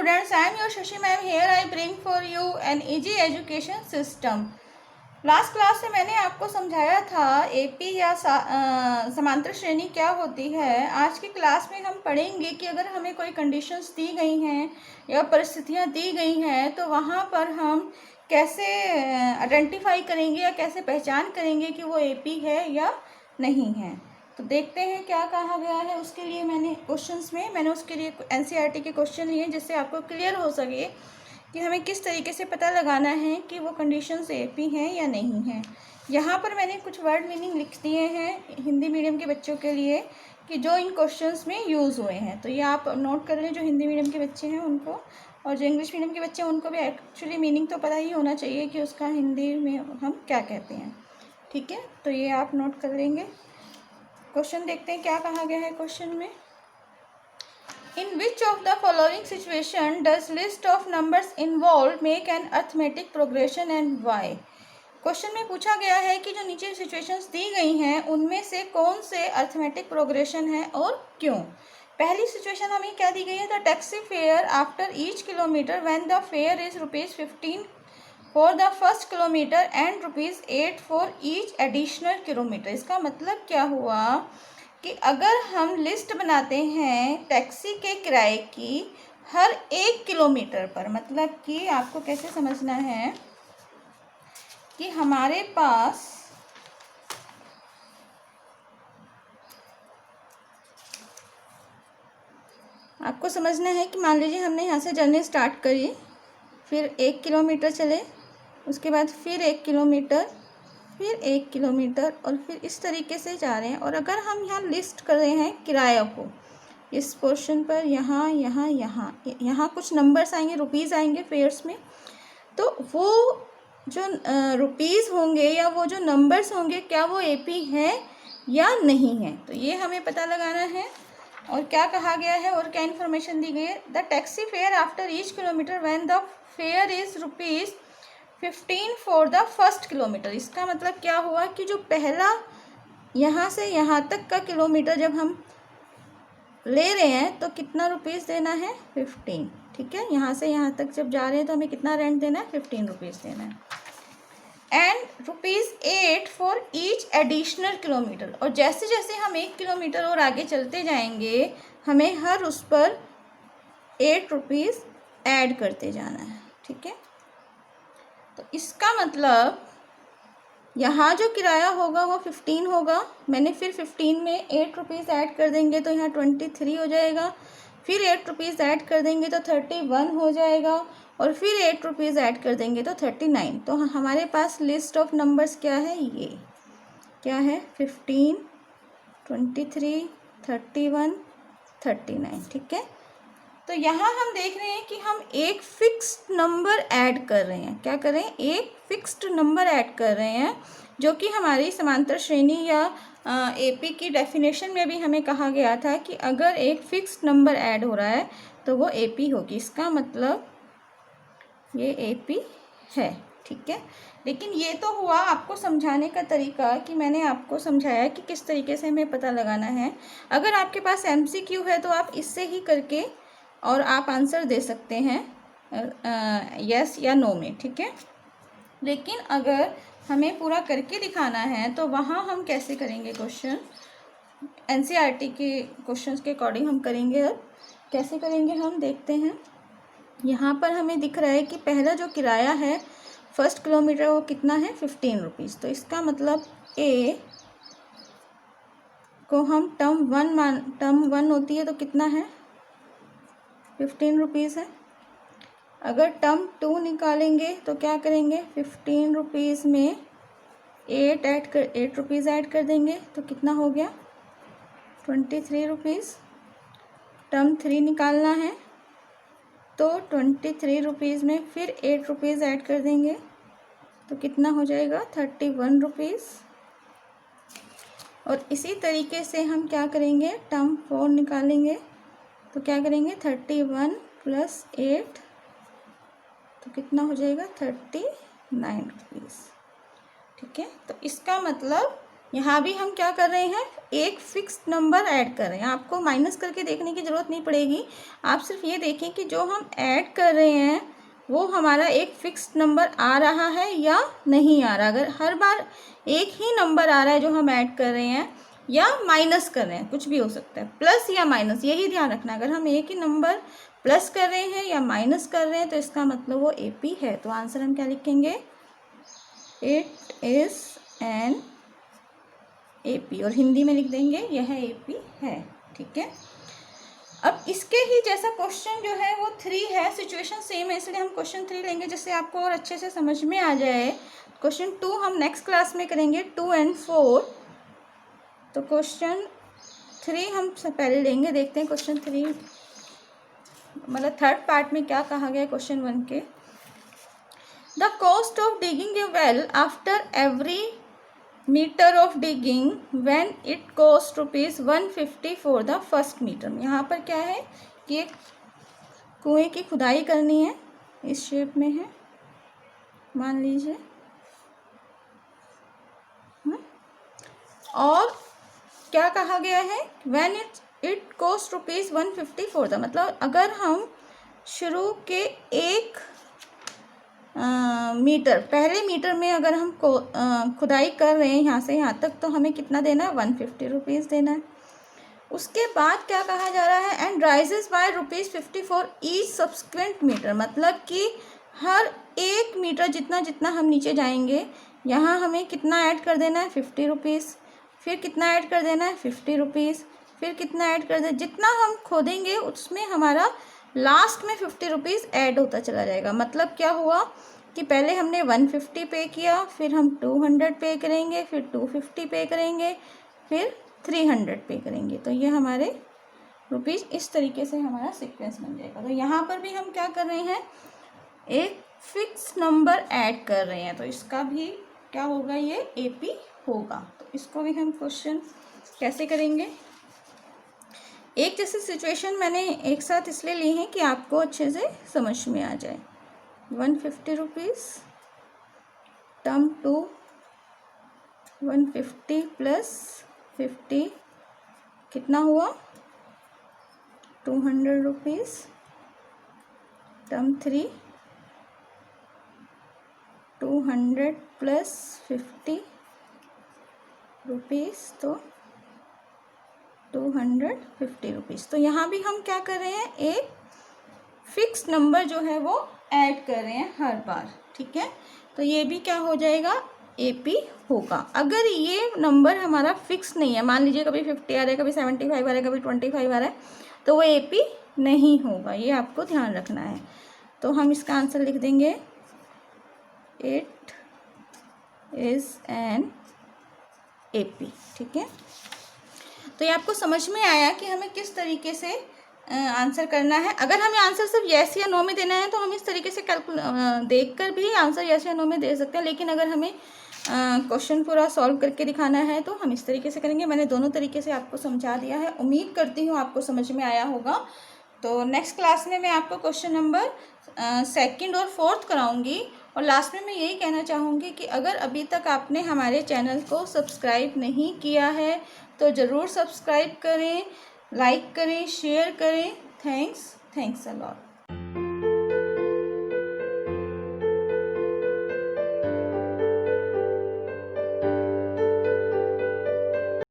students, I am your Shashi ma'am. Here I bring for you an easy education system. Last class में मैंने आपको समझाया था AP या समांतर श्रेणी क्या होती है। आज की क्लास में हम पढ़ेंगे कि अगर हमें कोई कंडीशंस दी गई हैं या परिस्थितियां दी गई हैं तो वहाँ पर हम कैसे आइडेंटिफाई करेंगे या कैसे पहचान करेंगे कि वो एपी है या नहीं है। तो देखते हैं क्या कहा गया है। उसके लिए मैंने उसके लिए एनसीईआरटी के क्वेश्चन लिए जिससे आपको क्लियर हो सके कि हमें किस तरीके से पता लगाना है कि वो कंडीशंस एपी हैं या नहीं हैं। यहाँ पर मैंने कुछ वर्ड मीनिंग लिख दिए हैं हिंदी मीडियम के बच्चों के लिए कि जो इन क्वेश्चंस में यूज़ हुए हैं। तो ये आप नोट कर लें जो हिंदी मीडियम के बच्चे हैं उनको, और जो इंग्लिश मीडियम के बच्चे हैं उनको भी एक्चुअली मीनिंग तो पता ही होना चाहिए कि उसका हिंदी में हम क्या कहते हैं। ठीक है, तो ये आप नोट कर लेंगे। क्वेश्चन देखते हैं क्या कहा गया है क्वेश्चन में। In which of the following situation does list of numbers involved make an arithmetic progression and why? Question में पूछा गया है कि जो नीचे सिचुएशंस दी गई हैं उनमें से कौन से अर्थमेटिक प्रोग्रेशन है और क्यों। पहली सिचुएशन हमें क्या दी गई है, the taxi fare after each kilometre when the fair is ₹15 for the first kilometre and ₹8 for each additional kilometre. इसका मतलब क्या हुआ कि अगर हम लिस्ट बनाते हैं टैक्सी के किराए की हर 1 किलोमीटर पर, मतलब कि आपको कैसे समझना है कि हमारे पास आपको समझना है कि मान लीजिए हमने यहाँ से जर्नी स्टार्ट करी, फिर 1 किलोमीटर चले, उसके बाद फिर 1 किलोमीटर, फिर 1 किलोमीटर और फिर इस तरीके से जा रहे हैं। और अगर हम यहाँ लिस्ट कर रहे हैं किराया को इस पोर्शन पर, यहाँ यहाँ यहाँ यहाँ कुछ नंबर्स आएंगे, रुपीज़ आएंगे फेयर्स में, तो वो जो रुपीज़ होंगे या वो जो नंबर्स होंगे क्या वो एपी है या नहीं है, तो ये हमें पता लगाना है। और क्या कहा गया है और क्या इन्फॉर्मेशन दी गई है, the taxi fare after each kilometre when the fair is ₹15 for the first kilometre. इसका मतलब क्या हुआ कि जो पहला यहाँ से यहाँ तक का किलोमीटर जब हम ले रहे हैं तो कितना रुपीज़ देना है, 15। ठीक है, यहाँ से यहाँ तक जब जा रहे हैं तो हमें कितना रेंट देना है, 15 रुपीज़ देना है। And ₹8 for each additional kilometre. और जैसे जैसे हम 1 किलोमीटर और आगे चलते जाएंगे हमें हर उस पर ₹8 ऐड करते जाना है। ठीक है, तो इसका मतलब यहाँ जो किराया होगा वो 15 होगा। मैंने फिर 15 में ₹8 ऐड कर देंगे तो यहाँ 23 हो जाएगा, फिर ₹8 ऐड कर देंगे तो 31 हो जाएगा, और फिर ₹8 ऐड कर देंगे तो 39। तो हमारे पास लिस्ट ऑफ नंबर्स क्या है, ये क्या है, 15, 23, 31, 39। ठीक है, तो यहाँ हम देख रहे हैं कि हम एक फिक्स्ड नंबर ऐड कर रहे हैं। क्या कर रहे हैं, एक फिक्स्ड नंबर ऐड कर रहे हैं, जो कि हमारी समांतर श्रेणी या एपी की डेफिनेशन में भी हमें कहा गया था कि अगर एक फिक्स्ड नंबर ऐड हो रहा है तो वो एपी होगी। इसका मतलब ये एपी है। ठीक है, लेकिन ये तो हुआ आपको समझाने का तरीका कि मैंने आपको समझाया कि किस तरीके से हमें पता लगाना है। अगर आपके पास एमसीक्यू है तो आप इससे ही करके और आप आंसर दे सकते हैं यस या नो में। ठीक है, लेकिन अगर हमें पूरा करके दिखाना है तो वहाँ हम कैसे करेंगे क्वेश्चन, एनसीईआरटी के क्वेश्चंस के अकॉर्डिंग हम करेंगे। अब कैसे करेंगे हम देखते हैं। यहाँ पर हमें दिख रहा है कि पहला जो किराया है फर्स्ट किलोमीटर वो कितना है, ₹15। तो इसका मतलब ए को हम टर्म वन होती है तो कितना है, ₹15 है। अगर टर्म 2 निकालेंगे तो क्या करेंगे, ₹15 में ₹8 ऐड कर देंगे तो कितना हो गया, ₹23। टर्म 3 निकालना है तो ₹23 में फिर ₹8 ऐड कर देंगे तो कितना हो जाएगा, ₹31। और इसी तरीके से हम क्या करेंगे, टर्म 4 निकालेंगे तो क्या करेंगे, 31 + 8 तो कितना हो जाएगा, ₹39। ठीक है, तो इसका मतलब यहाँ भी हम क्या कर रहे हैं, एक फिक्स नंबर ऐड कर रहे हैं। आपको माइनस करके देखने की ज़रूरत नहीं पड़ेगी, आप सिर्फ ये देखें कि जो हम ऐड कर रहे हैं वो हमारा एक फिक्स नंबर आ रहा है या नहीं आ रहा। अगर हर बार एक ही नंबर आ रहा है जो हम ऐड कर रहे हैं या माइनस कर रहे हैं, कुछ भी हो सकता है, प्लस या माइनस, यही ध्यान रखना। अगर हम एक ही नंबर प्लस कर रहे हैं या माइनस कर रहे हैं तो इसका मतलब वो AP है। तो आंसर हम क्या लिखेंगे, इट इज़ एन AP, और हिंदी में लिख देंगे यह AP है। ठीक है, अब इसके ही जैसा क्वेश्चन जो है वो 3 है, सिचुएशन सेम है, इसलिए हम क्वेश्चन 3 लेंगे जिससे आपको और अच्छे से समझ में आ जाए। क्वेश्चन 2 हम नेक्स्ट क्लास में करेंगे, 2 and 4। तो क्वेश्चन 3 हम पहले लेंगे, देखते हैं क्वेश्चन 3 मतलब थर्ड पार्ट में क्या कहा गया क्वेश्चन 1 के। The cost of digging a well after every metre of digging when it cost ₹150 for the first metre. यहाँ पर क्या है कि एक कुएं की खुदाई करनी है, इस शेप में है मान लीजिए, और क्या कहा गया है, when it cost ₹150 for the, मतलब अगर हम शुरू के एक मीटर, पहले मीटर में अगर हम खुदाई कर रहे हैं यहाँ से यहाँ तक, तो हमें कितना देना है, ₹150 देना है। उसके बाद क्या कहा जा रहा है, and rises by ₹50 for each subsequent metre, मतलब कि हर एक मीटर जितना जितना हम नीचे जाएंगे यहाँ हमें कितना ऐड कर देना है, ₹50, फिर कितना ऐड कर देना है, ₹50, फिर कितना ऐड कर देना, जितना हम खोदेंगे उसमें हमारा लास्ट में ₹50 ऐड होता चला जाएगा। मतलब क्या हुआ कि पहले हमने 150 पे किया, फिर हम 200 पे करेंगे, फिर 250 पे करेंगे, फिर 300 पे करेंगे। तो ये हमारे रुपीज़ इस तरीके से हमारा सीक्वेंस बन जाएगा। तो यहाँ पर भी हम क्या कर रहे हैं, एक फिक्स नंबर ऐड कर रहे हैं, तो इसका भी क्या होगा, ये AP होगा। तो इसको भी हम क्वेश्चन कैसे करेंगे, एक जैसी सिचुएशन मैंने एक साथ इसलिए ली है कि आपको अच्छे से समझ में आ जाए। ₹150 टर्म 2, 150 प्लस 50 कितना हुआ, ₹200, टर्म 3, 200 प्लस 50 रुपीज़, तो ₹250। तो यहाँ भी हम क्या कर रहे हैं, एक फिक्स नंबर जो है वो ऐड कर रहे हैं हर बार। ठीक है, तो ये भी क्या हो जाएगा, AP होगा। अगर ये नंबर हमारा फिक्स नहीं है, मान लीजिए कभी 50 आ रहा है, कभी 75 आ रहा है, कभी 25 आ रहा है, तो वो AP नहीं होगा, ये आपको ध्यान रखना है। तो हम इसका आंसर लिख देंगे, इट इज़ एन AP। ठीक है, तो ये आपको समझ में आया कि हमें किस तरीके से आंसर करना है। अगर हमें आंसर सिर्फ येस या नो में देना है तो हम इस तरीके से देखकर भी आंसर येस या नो में दे सकते हैं, लेकिन अगर हमें क्वेश्चन पूरा सॉल्व करके दिखाना है तो हम इस तरीके से करेंगे। मैंने दोनों तरीके से आपको समझा दिया है, उम्मीद करती हूँ आपको समझ में आया होगा। तो नेक्स्ट क्लास में मैं आपको क्वेश्चन नंबर 2nd और 4th कराऊंगी। और लास्ट में मैं यही कहना चाहूँगी कि अगर अभी तक आपने हमारे चैनल को सब्सक्राइब नहीं किया है तो ज़रूर सब्सक्राइब करें, लाइक करें, शेयर करें। Thanks a lot.